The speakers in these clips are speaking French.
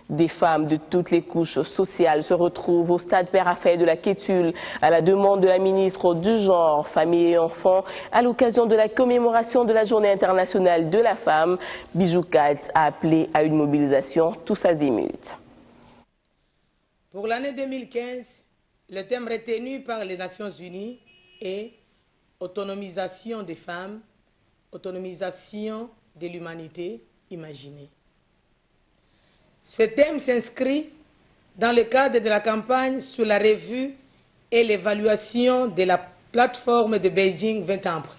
Des femmes de toutes les couches sociales se retrouvent au stade Père-Affaire de la Kétule à la demande de la ministre du Genre, Famille et Enfants à l'occasion de la commémoration de la Journée internationale de la femme. Bijou Kat a appelé à une mobilisation tous azimuts. Pour l'année 2015, le thème retenu par les Nations Unies est autonomisation des femmes, autonomisation de l'humanité imaginée. Ce thème s'inscrit dans le cadre de la campagne sur la revue et l'évaluation de la plateforme de Beijing 20 ans après.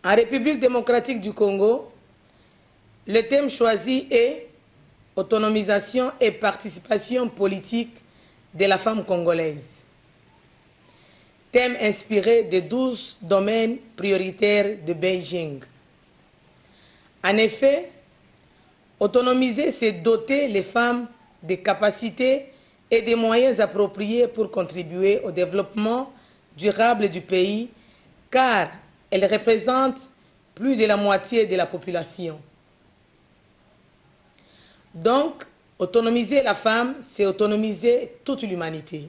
En République démocratique du Congo, le thème choisi est autonomisation et participation politique de la femme congolaise. Thème inspiré des 12 domaines prioritaires de Beijing. En effet, autonomiser, c'est doter les femmes des capacités et des moyens appropriés pour contribuer au développement durable du pays, car elles représentent plus de la moitié de la population. Donc, autonomiser la femme, c'est autonomiser toute l'humanité.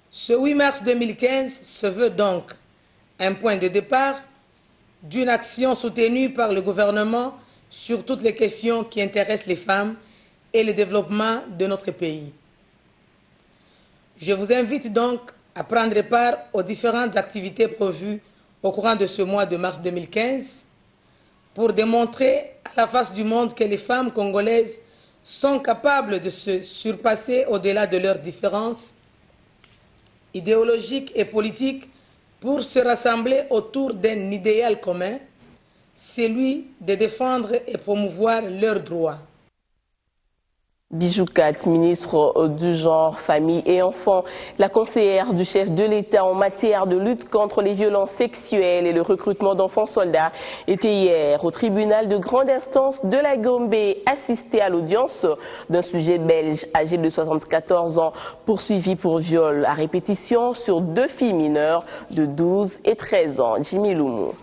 Ce 8 mars 2015 se veut donc un point de départ d'une action soutenue par le gouvernement sur toutes les questions qui intéressent les femmes et le développement de notre pays. Je vous invite donc à prendre part aux différentes activités prévues au courant de ce mois de mars 2015 pour démontrer à la face du monde que les femmes congolaises sont capables de se surpasser au-delà de leurs différences idéologiques et politiques pour se rassembler autour d'un idéal commun, celui de défendre et promouvoir leurs droits. Bijou Kat, ministre du Genre, Famille et Enfants, la conseillère du chef de l'État en matière de lutte contre les violences sexuelles et le recrutement d'enfants soldats, était hier au tribunal de grande instance de la Gombe, assistée à l'audience d'un sujet belge âgé de 74 ans, poursuivi pour viol à répétition sur 2 filles mineures de 12 et 13 ans. Jimmy Loumou.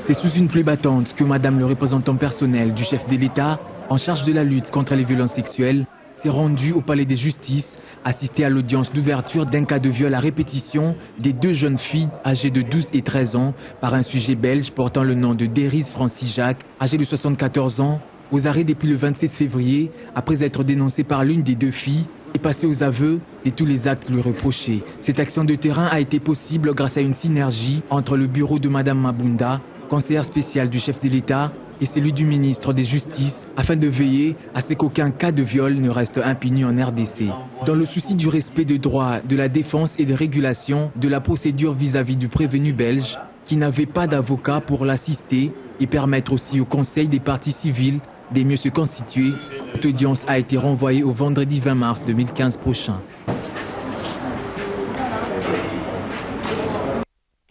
C'est sous une pluie battante que Madame le représentant personnel du chef de l'État en charge de la lutte contre les violences sexuelles s'est rendue au palais de justice, assistée à l'audience d'ouverture d'un cas de viol à répétition des 2 jeunes filles âgées de 12 et 13 ans par un sujet belge portant le nom de Derise Francis Jacques, âgé de 74 ans, aux arrêts depuis le 27 février, après être dénoncé par l'une des 2 filles et passé aux aveux de tous les actes lui reprochés. Cette action de terrain a été possible grâce à une synergie entre le bureau de Madame Mabunda, conseillère spéciale du chef de l'État, et celui du ministre des Justices, afin de veiller à ce qu'aucun cas de viol ne reste impuni en RDC. Dans le souci du respect des droits, de la défense et de régulation de la procédure vis-à-vis du prévenu belge, qui n'avait pas d'avocat pour l'assister, et permettre aussi au Conseil des parties civiles de mieux se constituer, cette audience a été renvoyée au vendredi 20 mars 2015 prochain.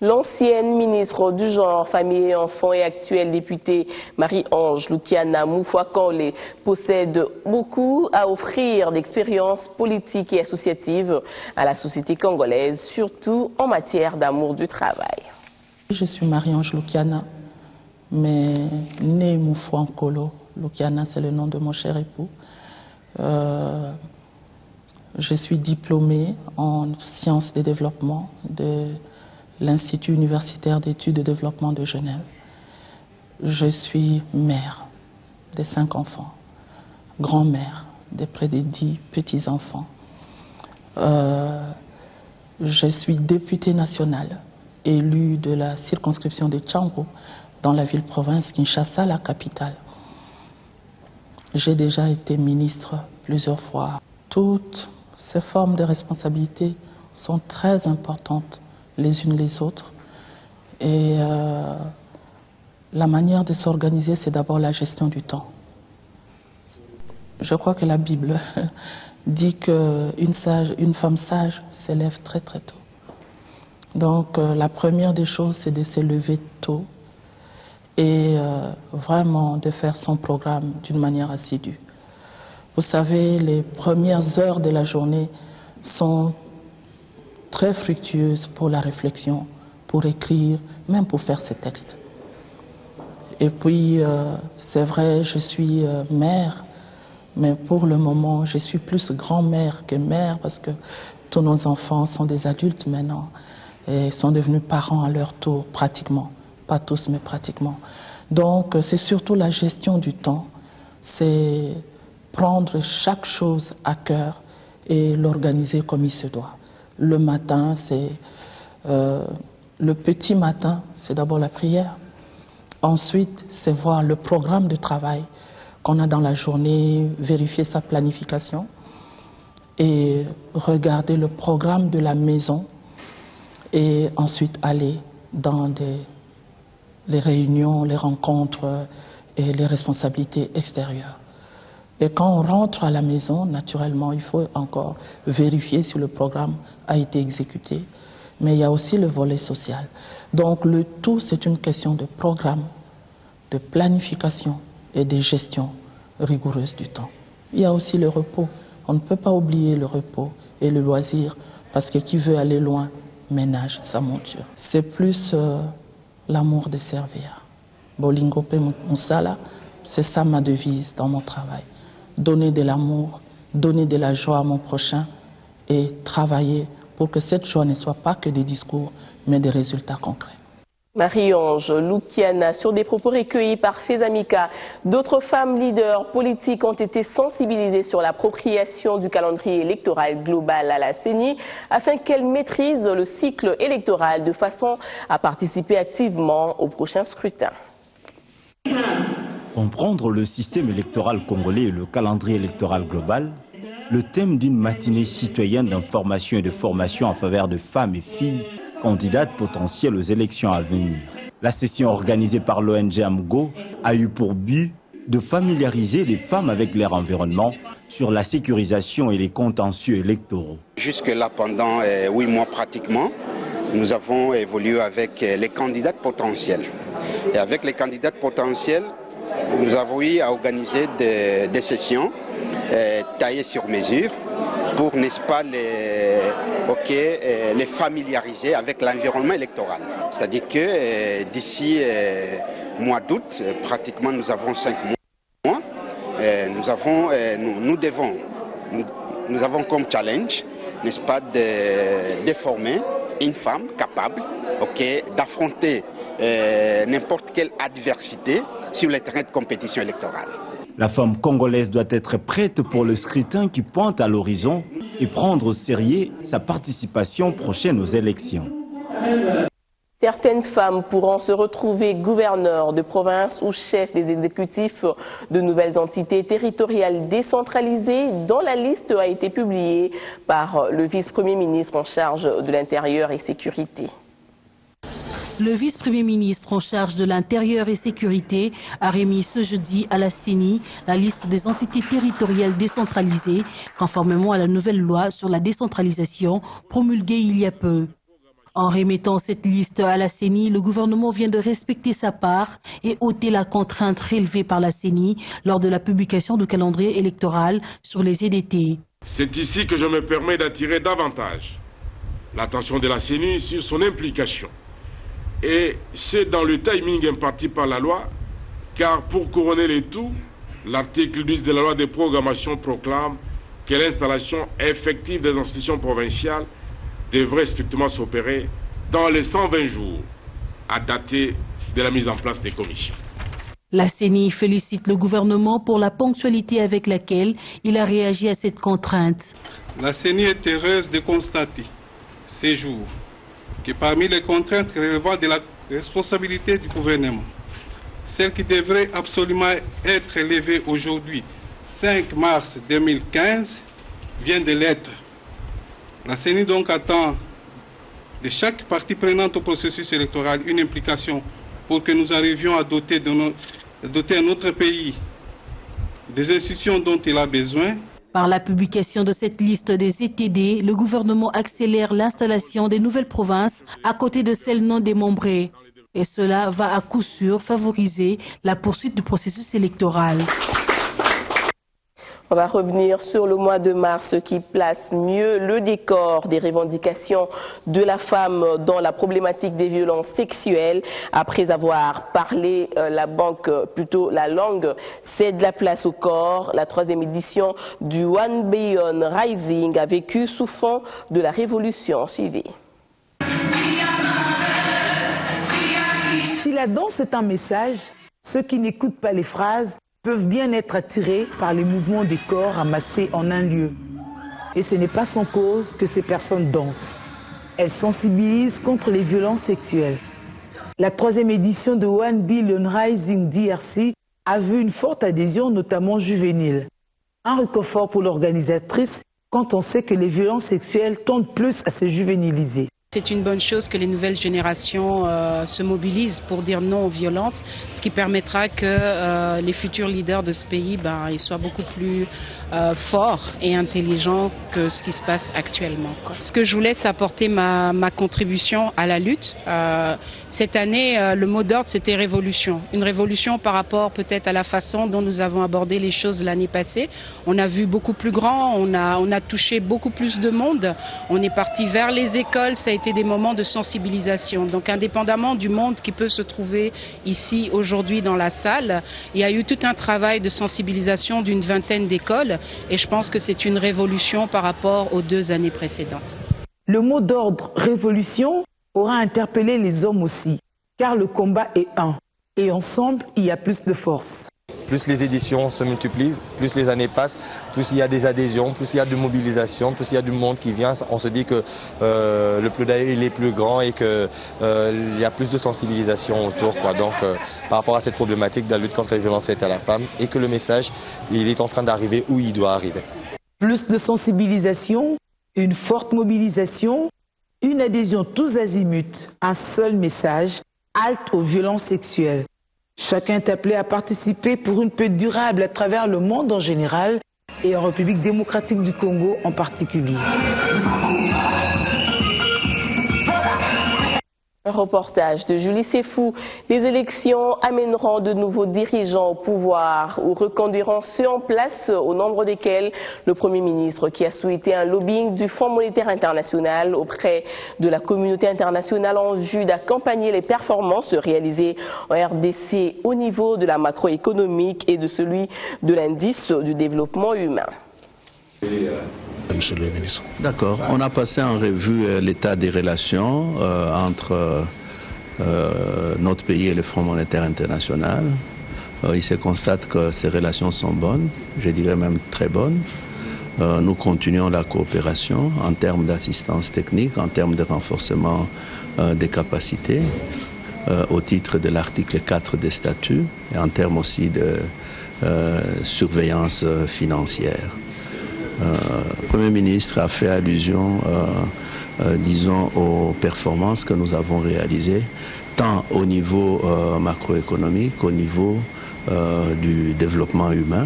L'ancienne ministre du Genre, Famille et Enfants et actuelle députée Marie-Ange Lukiana Moufouakole possède beaucoup à offrir d'expériences politiques et associatives à la société congolaise, surtout en matière d'amour du travail. Je suis Marie-Ange Lukiana, mais née Moufouakole. Lukiana, c'est le nom de mon cher époux. Je suis diplômée en sciences de développement de l'Institut universitaire d'études de développement de Genève. Je suis mère de 5 enfants, grand-mère de près de 10 petits-enfants. Je suis députée nationale, élue de la circonscription de Tchango, dans la ville-province Kinshasa, la capitale. J'ai déjà été ministre plusieurs fois. Toutes ces formes de responsabilité sont très importantes les unes les autres. Et la manière de s'organiser, c'est d'abord la gestion du temps. Je crois que la Bible dit qu'une femme sage s'élève très très tôt. Donc la première des choses, c'est de se lever tôt et vraiment de faire son programme d'une manière assidue. Vous savez, les premières heures de la journée sont très fructueuse pour la réflexion, pour écrire, même pour faire ses textes. Et puis, c'est vrai, je suis mère, mais pour le moment, je suis plus grand-mère que mère parce que tous nos enfants sont des adultes maintenant et sont devenus parents à leur tour, pratiquement. Pas tous, mais pratiquement. Donc, c'est surtout la gestion du temps. C'est prendre chaque chose à cœur et l'organiser comme il se doit. Le matin, c'est le petit matin, c'est d'abord la prière. Ensuite, c'est voir le programme de travail qu'on a dans la journée, vérifier sa planification et regarder le programme de la maison et ensuite aller dans les réunions, les rencontres et les responsabilités extérieures. Et quand on rentre à la maison, naturellement, il faut encore vérifier si le programme a été exécuté. Mais il y a aussi le volet social. Donc le tout, c'est une question de programme, de planification et de gestion rigoureuse du temps. Il y a aussi le repos. On ne peut pas oublier le repos et le loisir parce que qui veut aller loin ménage sa monture. C'est plus l'amour de servir. Bolingo pe Moussala, c'est ça ma devise dans mon travail. Donner de l'amour, donner de la joie à mon prochain et travailler pour que cette joie ne soit pas que des discours, mais des résultats concrets. Marie-Ange Loukiana, sur des propos recueillis par Fezamika, d'autres femmes leaders politiques ont été sensibilisées sur l'appropriation du calendrier électoral global à la CENI afin qu'elles maîtrisent le cycle électoral de façon à participer activement au prochain scrutin. Comprendre le système électoral congolais et le calendrier électoral global, le thème d'une matinée citoyenne d'information et de formation en faveur de femmes et filles candidates potentielles aux élections à venir. La session organisée par l'ONG AMGO a eu pour but de familiariser les femmes avec leur environnement sur la sécurisation et les contentieux électoraux. Jusque-là, pendant 8 mois pratiquement, nous avons évolué avec les candidates potentielles. Et avec les candidates potentielles, nous avons eu à organiser des sessions taillées sur mesure pour, n'est-ce pas, les familiariser avec l'environnement électoral. C'est-à-dire que d'ici mois d'août, pratiquement nous avons 5 mois, nous avons comme challenge, n'est-ce pas, de former une femme capable d'affronter n'importe quelle adversité sur le terrain de compétition électorale. La femme congolaise doit être prête pour le scrutin qui pointe à l'horizon et prendre au sérieux sa participation prochaine aux élections. Certaines femmes pourront se retrouver gouverneurs de province ou chefs des exécutifs de nouvelles entités territoriales décentralisées dont la liste a été publiée par le vice-premier ministre en charge de l'Intérieur et Sécurité. Le vice-premier ministre en charge de l'Intérieur et Sécurité a remis ce jeudi à la CENI la liste des entités territoriales décentralisées, conformément à la nouvelle loi sur la décentralisation promulguée il y a peu. En remettant cette liste à la CENI, le gouvernement vient de respecter sa part et ôter la contrainte relevée par la CENI lors de la publication du calendrier électoral sur les EDT. C'est ici que je me permets d'attirer davantage l'attention de la CENI sur son implication. Et c'est dans le timing imparti par la loi, car pour couronner le tout, l'article 10 de la loi de programmation proclame que l'installation effective des institutions provinciales devrait strictement s'opérer dans les 120 jours à dater de la mise en place des commissions. La CENI félicite le gouvernement pour la ponctualité avec laquelle il a réagi à cette contrainte. La CENI est heureuse de constater ces jours que parmi les contraintes relevant de la responsabilité du gouvernement, celle qui devrait absolument être levée aujourd'hui, 5 mars 2015, vient de l'être. La CENI donc attend de chaque partie prenante au processus électoral une implication pour que nous arrivions à doter notre pays des institutions dont il a besoin. Par la publication de cette liste des ETD, le gouvernement accélère l'installation des nouvelles provinces à côté de celles non démembrées. Et cela va à coup sûr favoriser la poursuite du processus électoral. On va revenir sur le mois de mars qui place mieux le décor des revendications de la femme dans la problématique des violences sexuelles. Après avoir parlé la langue cède la place au corps. La 3e édition du One Billion Rising a vécu sous fond de la révolution. Suivez. Si la danse est un message, ceux qui n'écoutent pas les phrases peuvent bien être attirés par les mouvements des corps amassés en un lieu. Et ce n'est pas sans cause que ces personnes dansent. Elles sensibilisent contre les violences sexuelles. La 3e édition de One Billion Rising DRC a vu une forte adhésion, notamment juvénile. Un réconfort pour l'organisatrice quand on sait que les violences sexuelles tendent plus à se juvéniliser. C'est une bonne chose que les nouvelles générations se mobilisent pour dire non aux violences, ce qui permettra que les futurs leaders de ce pays ils soient beaucoup plus forts et intelligents que ce qui se passe actuellement. Ce que je voulais, c'est apporter ma contribution à la lutte. Cette année, le mot d'ordre, c'était révolution. Une révolution par rapport peut-être à la façon dont nous avons abordé les choses l'année passée. On a vu beaucoup plus grand, on a touché beaucoup plus de monde. On est parti vers les écoles, ça a été des moments de sensibilisation. Donc indépendamment du monde qui peut se trouver ici aujourd'hui dans la salle, il y a eu tout un travail de sensibilisation d'une 20aine d'écoles et je pense que c'est une révolution par rapport aux 2 années précédentes. Le mot d'ordre révolution aura interpellé les hommes aussi, car le combat est un et ensemble il y a plus de force. Plus les éditions se multiplient, plus les années passent, plus il y a des adhésions, plus il y a de mobilisation, plus il y a du monde qui vient. On se dit que le plaidoyer il est plus grand et qu'il y a plus de sensibilisation autour. Donc par rapport à cette problématique de la lutte contre les violences faites à la femme et que le message il est en train d'arriver où il doit arriver. Plus de sensibilisation, une forte mobilisation, une adhésion tous azimuts, un seul message, halte aux violences sexuelles. Chacun est appelé à participer pour une paix durable à travers le monde en général et en République démocratique du Congo en particulier. Un reportage de Julie Sefou. Les élections amèneront de nouveaux dirigeants au pouvoir ou reconduiront ceux en place, au nombre desquels le Premier ministre qui a souhaité un lobbying du Fonds monétaire international auprès de la communauté internationale en vue d'accompagner les performances réalisées en RDC au niveau de la macroéconomique et de celui de l'indice du développement humain. Monsieur le ministre. D'accord. On a passé en revue l'état des relations entre notre pays et le Fonds monétaire international. Il se constate que ces relations sont bonnes, je dirais même très bonnes. Nous continuons la coopération en termes d'assistance technique, en termes de renforcement des capacités, au titre de l'article 4 des statuts, et en termes aussi de surveillance financière. Le Premier ministre a fait allusion, disons, aux performances que nous avons réalisées, tant au niveau macroéconomique, au niveau du développement humain,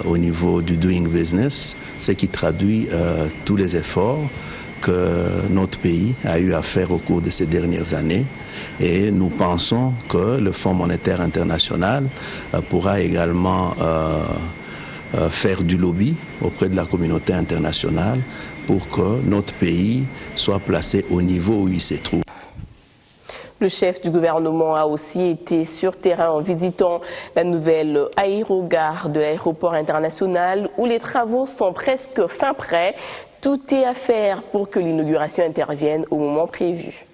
au niveau du doing business, ce qui traduit tous les efforts que notre pays a eu à faire au cours de ces dernières années. Et nous pensons que le Fonds monétaire international pourra également faire du lobby auprès de la communauté internationale pour que notre pays soit placé au niveau où il se trouve. Le chef du gouvernement a aussi été sur terrain en visitant la nouvelle aérogare de l'aéroport international où les travaux sont presque fin prêts. Tout est à faire pour que l'inauguration intervienne au moment prévu.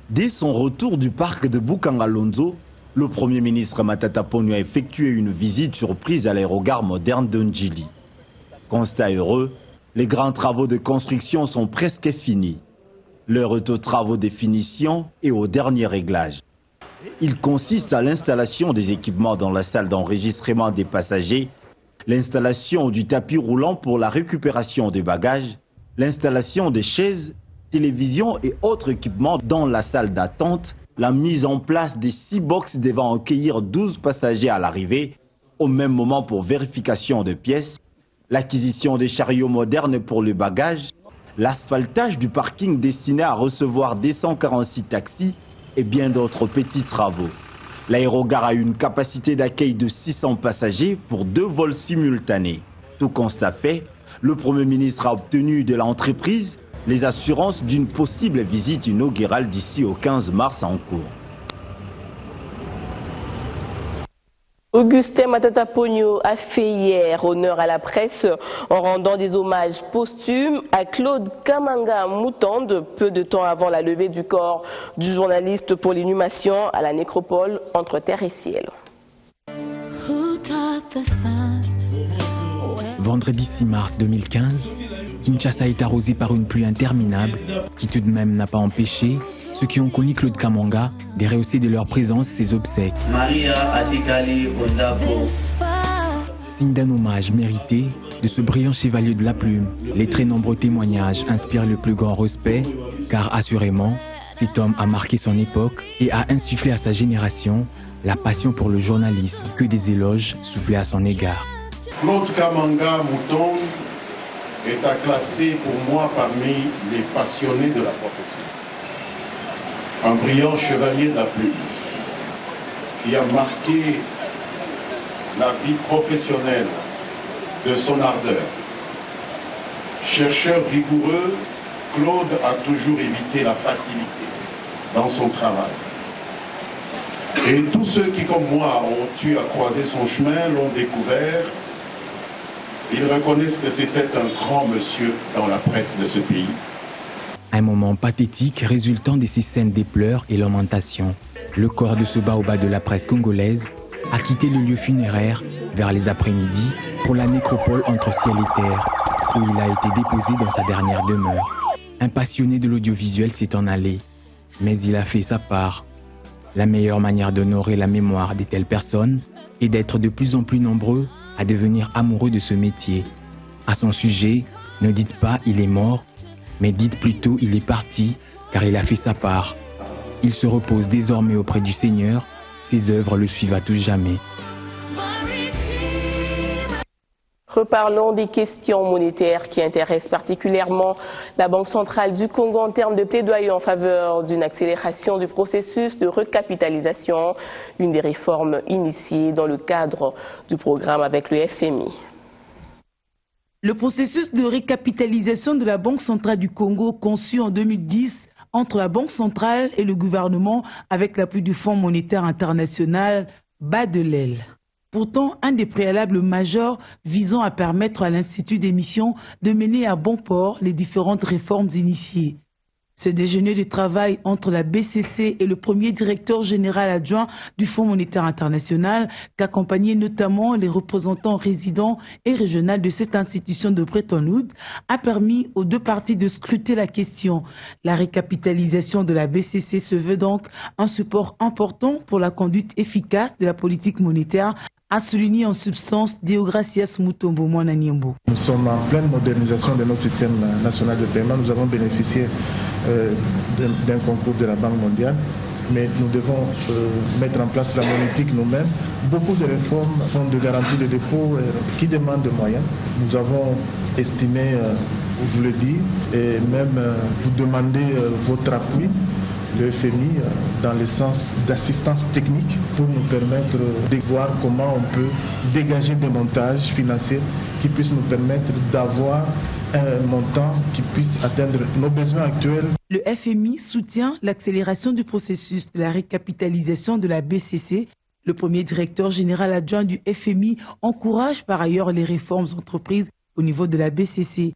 Dès son retour du parc de Bukangalonzo, le Premier ministre Matata Ponyo a effectué une visite surprise à l'aérogare moderne de Ndjili. Constat heureux, les grands travaux de construction sont presque finis. L'heure est aux travaux de finition et au dernier réglage. Il consiste à l'installation des équipements dans la salle d'enregistrement des passagers, l'installation du tapis roulant pour la récupération des bagages, l'installation des chaises, télévisions et autres équipements dans la salle d'attente, la mise en place des 6 box devant accueillir 12 passagers à l'arrivée, au même moment pour vérification de pièces, l'acquisition des chariots modernes pour le bagage, l'asphaltage du parking destiné à recevoir des 146 taxis et bien d'autres petits travaux. L'aérogare a une capacité d'accueil de 600 passagers pour 2 vols simultanés. Tout constat fait, le Premier ministre a obtenu de l'entreprise les assurances d'une possible visite inaugurale d'ici au 15 mars en cours. Augustin Matata Pogno a fait hier honneur à la presse en rendant des hommages posthumes à Claude Kamanga Moutonde, peu de temps avant la levée du corps du journaliste pour l'inhumation à la nécropole entre terre et ciel. Vendredi 6 mars 2015, Kinshasa est arrosé par une pluie interminable qui tout de même n'a pas empêché ceux qui ont connu Claude Kamanga de rehausser de leur présence ses obsèques. Signe d'un hommage mérité de ce brillant chevalier de la plume, les très nombreux témoignages inspirent le plus grand respect car assurément, cet homme a marqué son époque et a insufflé à sa génération la passion pour le journalisme que des éloges soufflaient à son égard. Claude Kamanga Moutonde est à classer pour moi parmi les passionnés de la profession. Un brillant chevalier de la plume qui a marqué la vie professionnelle de son ardeur. Chercheur rigoureux, Claude a toujours évité la facilité dans son travail. Et tous ceux qui, comme moi, ont eu à croiser son chemin, l'ont découvert. Ils reconnaissent que c'était un grand monsieur dans la presse de ce pays. Un moment pathétique résultant de ces scènes des pleurs et lamentations. Le corps de ce baobab de la presse congolaise a quitté le lieu funéraire vers les après-midi pour la nécropole entre ciel et terre, où il a été déposé dans sa dernière demeure. Un passionné de l'audiovisuel s'est en allé, mais il a fait sa part. La meilleure manière d'honorer la mémoire de telles personnes est d'être de plus en plus nombreux à devenir amoureux de ce métier. À son sujet, ne dites pas « il est mort », mais dites plutôt « il est parti » car il a fait sa part. Il se repose désormais auprès du Seigneur, ses œuvres le suivent à tout jamais. Reparlons des questions monétaires qui intéressent particulièrement la Banque centrale du Congo en termes de plaidoyer en faveur d'une accélération du processus de recapitalisation, une des réformes initiées dans le cadre du programme avec le FMI. Le processus de recapitalisation de la Banque centrale du Congo, conçu en 2010 entre la Banque centrale et le gouvernement avec l'appui du Fonds monétaire international, bat de l'aile. Pourtant, un des préalables majeurs visant à permettre à l'Institut d'émission de mener à bon port les différentes réformes initiées. Ce déjeuner de travail entre la BCC et le premier directeur général adjoint du Fonds monétaire international, qu'accompagnaient notamment les représentants résidents et régionaux de cette institution de Bretton Woods, a permis aux deux parties de scruter la question. La récapitalisation de la BCC se veut donc un support important pour la conduite efficace de la politique monétaire, a souligné en substance Deogracias Mutombo Mwananyembo. Nous sommes en pleine modernisation de notre système national de paiement. Nous avons bénéficié d'un concours de la Banque mondiale, mais nous devons mettre en place la monétique nous-mêmes. Beaucoup de réformes, fonds de garantie de dépôt qui demandent des moyens. Nous avons estimé, vous le dites, et même vous demander votre appui, le FMI, dans le sens d'assistance technique pour nous permettre de voir comment on peut dégager des montages financiers qui puissent nous permettre d'avoir un montant qui puisse atteindre nos besoins actuels. Le FMI soutient l'accélération du processus de la récapitalisation de la BCC. Le premier directeur général adjoint du FMI encourage par ailleurs les réformes entreprises au niveau de la BCC.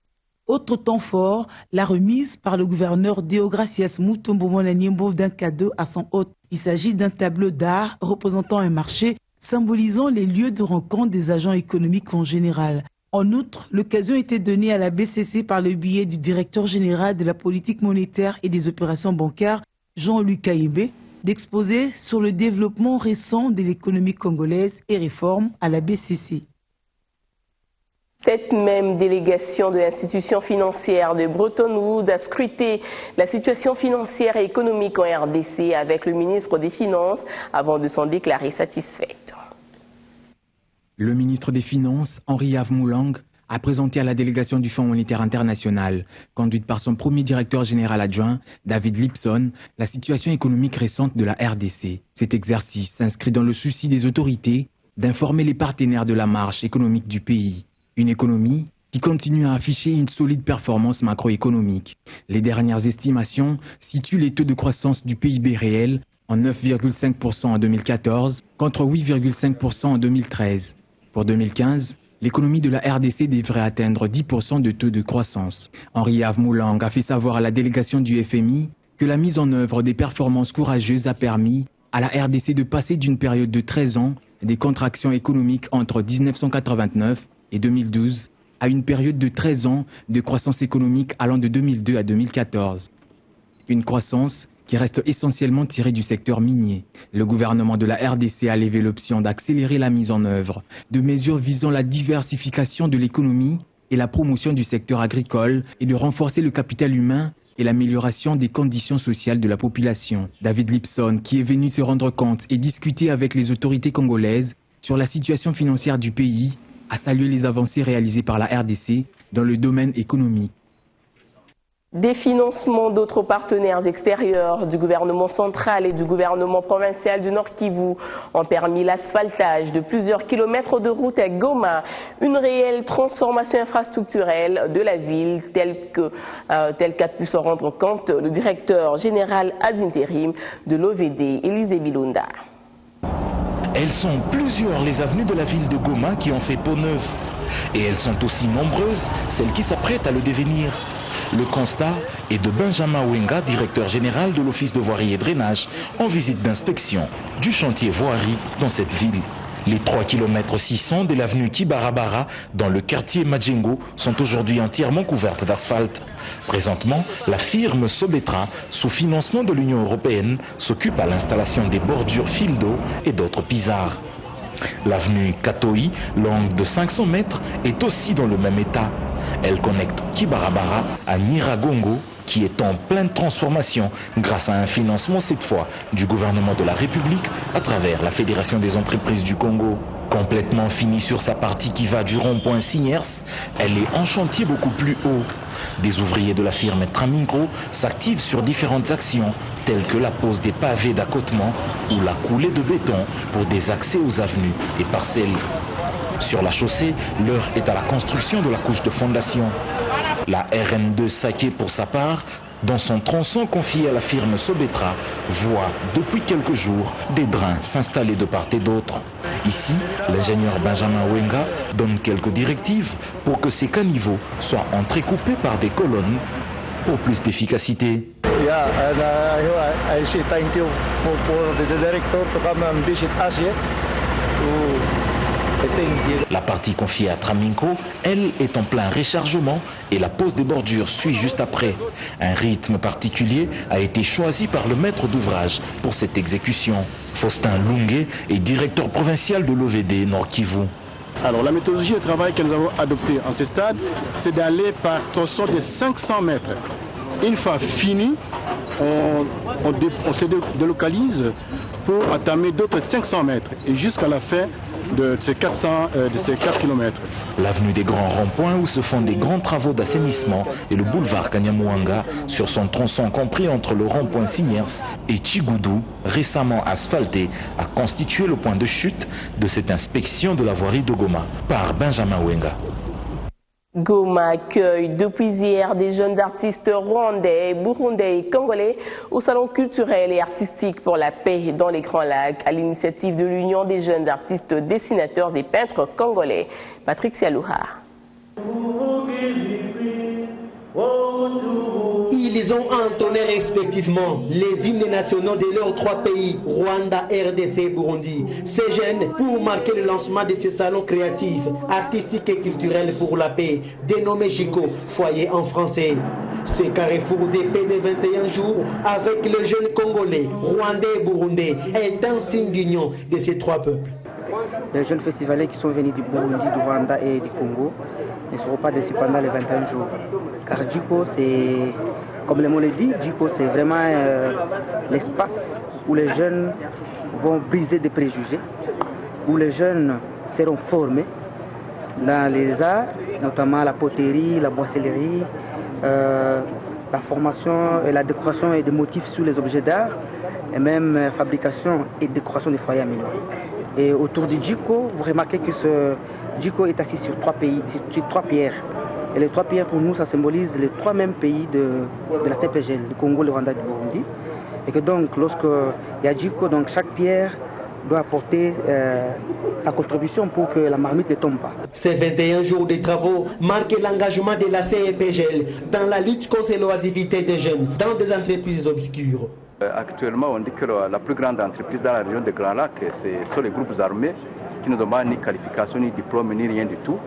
Autre temps fort, la remise par le gouverneur Deogracias Mutombo Mwananyembo d'un cadeau à son hôte. Il s'agit d'un tableau d'art représentant un marché symbolisant les lieux de rencontre des agents économiques en général. En outre, l'occasion était donnée à la BCC par le biais du directeur général de la politique monétaire et des opérations bancaires, Jean-Luc Kaïmbe, d'exposer sur le développement récent de l'économie congolaise et réformes à la BCC. Cette même délégation de l'institution financière de Bretton Woods a scruté la situation financière et économique en RDC avec le ministre des Finances avant de s'en déclarer satisfaite. Le ministre des Finances, Henri Yves Moulang, a présenté à la délégation du Fonds monétaire international, conduite par son premier directeur général adjoint, David Lipson, la situation économique récente de la RDC. Cet exercice s'inscrit dans le souci des autorités d'informer les partenaires de la marche économique du pays. Une économie qui continue à afficher une solide performance macroéconomique. Les dernières estimations situent les taux de croissance du PIB réel en 9,5% en 2014 contre 8,5% en 2013. Pour 2015, l'économie de la RDC devrait atteindre 10% de taux de croissance. Henri-Yves Moulang a fait savoir à la délégation du FMI que la mise en œuvre des performances courageuses a permis à la RDC de passer d'une période de 13 ans des contractions économiques entre 1989 et 2012 à une période de 13 ans de croissance économique allant de 2002 à 2014. Une croissance qui reste essentiellement tirée du secteur minier. Le gouvernement de la RDC a levé l'option d'accélérer la mise en œuvre de mesures visant la diversification de l'économie et la promotion du secteur agricole et de renforcer le capital humain et l'amélioration des conditions sociales de la population. David Lipson, qui est venu se rendre compte et discuter avec les autorités congolaises sur la situation financière du pays, a salué les avancées réalisées par la RDC dans le domaine économique. Des financements d'autres partenaires extérieurs du gouvernement central et du gouvernement provincial du Nord Kivu ont permis l'asphaltage de plusieurs kilomètres de route à Goma, une réelle transformation infrastructurelle de la ville telle qu'a pu se rendre compte le directeur général ad intérim de l'OVD, Élisée Bilonda. Elles sont plusieurs les avenues de la ville de Goma qui ont fait peau neuve. Et elles sont aussi nombreuses celles qui s'apprêtent à le devenir. Le constat est de Benjamin Wenga, directeur général de l'Office de voirie et drainage, en visite d'inspection du chantier voirie dans cette ville. Les 3 km 600 de l'avenue Kibarabara dans le quartier Madjengo sont aujourd'hui entièrement couvertes d'asphalte. Présentement, la firme Sobetra, sous financement de l'Union européenne, s'occupe à l'installation des bordures fil d'eau et d'autres pisards. L'avenue Katoi, longue de 500 mètres, est aussi dans le même état. Elle connecte Kibarabara à Nyiragongo, qui est en pleine transformation grâce à un financement cette fois du gouvernement de la République à travers la Fédération des entreprises du Congo. Complètement finie sur sa partie qui va du rond-point Signers, elle est en chantier beaucoup plus haut. Des ouvriers de la firme Traminco s'activent sur différentes actions telles que la pose des pavés d'accotement ou la coulée de béton pour des accès aux avenues et parcelles. Sur la chaussée, l'heure est à la construction de la couche de fondation. La RN2 Saké, pour sa part, dans son tronçon confié à la firme Sobetra, voit depuis quelques jours des drains s'installer de part et d'autre. Ici, l'ingénieur Benjamin Wenga donne quelques directives pour que ces caniveaux soient entrecoupés par des colonnes pour plus d'efficacité. La partie confiée à Traminco, elle, est en plein rechargement et la pose des bordures suit juste après. Un rythme particulier a été choisi par le maître d'ouvrage pour cette exécution. Faustin Lungue est directeur provincial de l'OVD Nord Kivu. Alors la méthodologie de travail que nous avons adoptée en ce stade, c'est d'aller par tronçon de 500 mètres. Une fois fini, on se délocalise pour entamer d'autres 500 mètres et jusqu'à la fin de ces 4 km. L'avenue des grands ronds-points où se font des grands travaux d'assainissement et le boulevard Kanyamouanga sur son tronçon compris entre le rond-point Signers et Chigoudou, récemment asphalté, a constitué le point de chute de cette inspection de la voirie de Goma par Benjamin Wenga. Goma accueille depuis hier des jeunes artistes rwandais, burundais et congolais au salon culturel et artistique pour la paix dans les Grands Lacs à l'initiative de l'Union des jeunes artistes, dessinateurs et peintres congolais. Patrick Sialouha. Ils ont entonné respectivement les hymnes nationaux de leurs 3 pays, Rwanda, RDC et Burundi. Ces jeunes, pour marquer le lancement de ce salon créatif, artistique et culturel pour la paix, dénommé JICO, foyer en français. Ce carrefour de paix de 21 jours avec les jeunes congolais, rwandais et burundais est un signe d'union de ces 3 peuples. Les jeunes festivaliers qui sont venus du Burundi, du Rwanda et du Congo ne seront pas déçus pendant les 21 jours. Car JICO, c'est, comme le mot le dit, JICO, c'est vraiment l'espace où les jeunes vont briser des préjugés, où les jeunes seront formés dans les arts, notamment la poterie, la boissellerie, la formation et la décoration et des motifs sur les objets d'art, et même fabrication et décoration des foyers améliorés. Et autour du Djiko, vous remarquez que ce Djiko est assis sur trois pierres. Et les trois pierres, pour nous, ça symbolise les trois mêmes pays de la CPGL, le Congo, le Rwanda et le Burundi. Et que donc, lorsqu'il y a Djiko, donc chaque pierre doit apporter sa contribution pour que la marmite ne tombe pas. Ces 21 jours de travaux marquent l'engagement de la CPGL dans la lutte contre l'oisivité des jeunes dans des entreprises obscures. Actuellement, on dit que la plus grande entreprise dans la région de Grand Lac, ce sont les groupes armés qui ne demandent ni qualification, ni diplôme, ni rien du tout.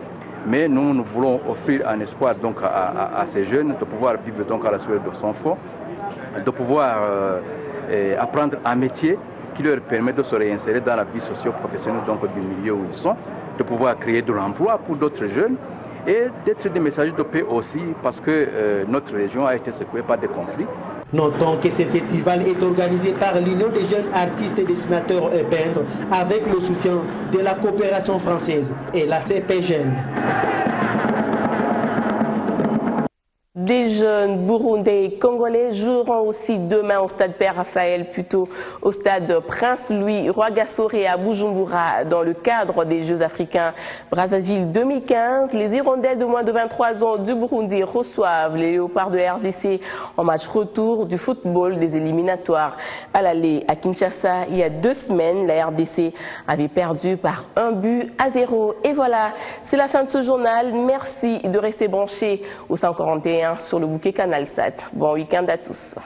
Mais nous voulons offrir un espoir donc, à ces jeunes de pouvoir vivre donc, à la sueur de son front, de pouvoir apprendre un métier qui leur permet de se réinsérer dans la vie socio-professionnelle donc, du milieu où ils sont, de pouvoir créer de l'emploi pour d'autres jeunes et d'être des messagers de paix aussi parce que notre région a été secouée par des conflits. Notons que ce festival est organisé par l'Union des jeunes artistes et dessinateurs et peintres avec le soutien de la coopération française et la CPGL. Des jeunes burundais et congolais joueront aussi demain au stade Père Raphaël, plutôt au stade Prince Louis Rwagasore à Bujumbura dans le cadre des Jeux africains Brazzaville 2015. Les hirondelles de moins de 23 ans du Burundi reçoivent les léopards de RDC en match retour du football des éliminatoires. À l'aller à Kinshasa, il y a 2 semaines, la RDC avait perdu par 1-0. Et voilà, c'est la fin de ce journal. Merci de rester branchés au 141 sur le bouquet Canal 7. Bon week-end à tous.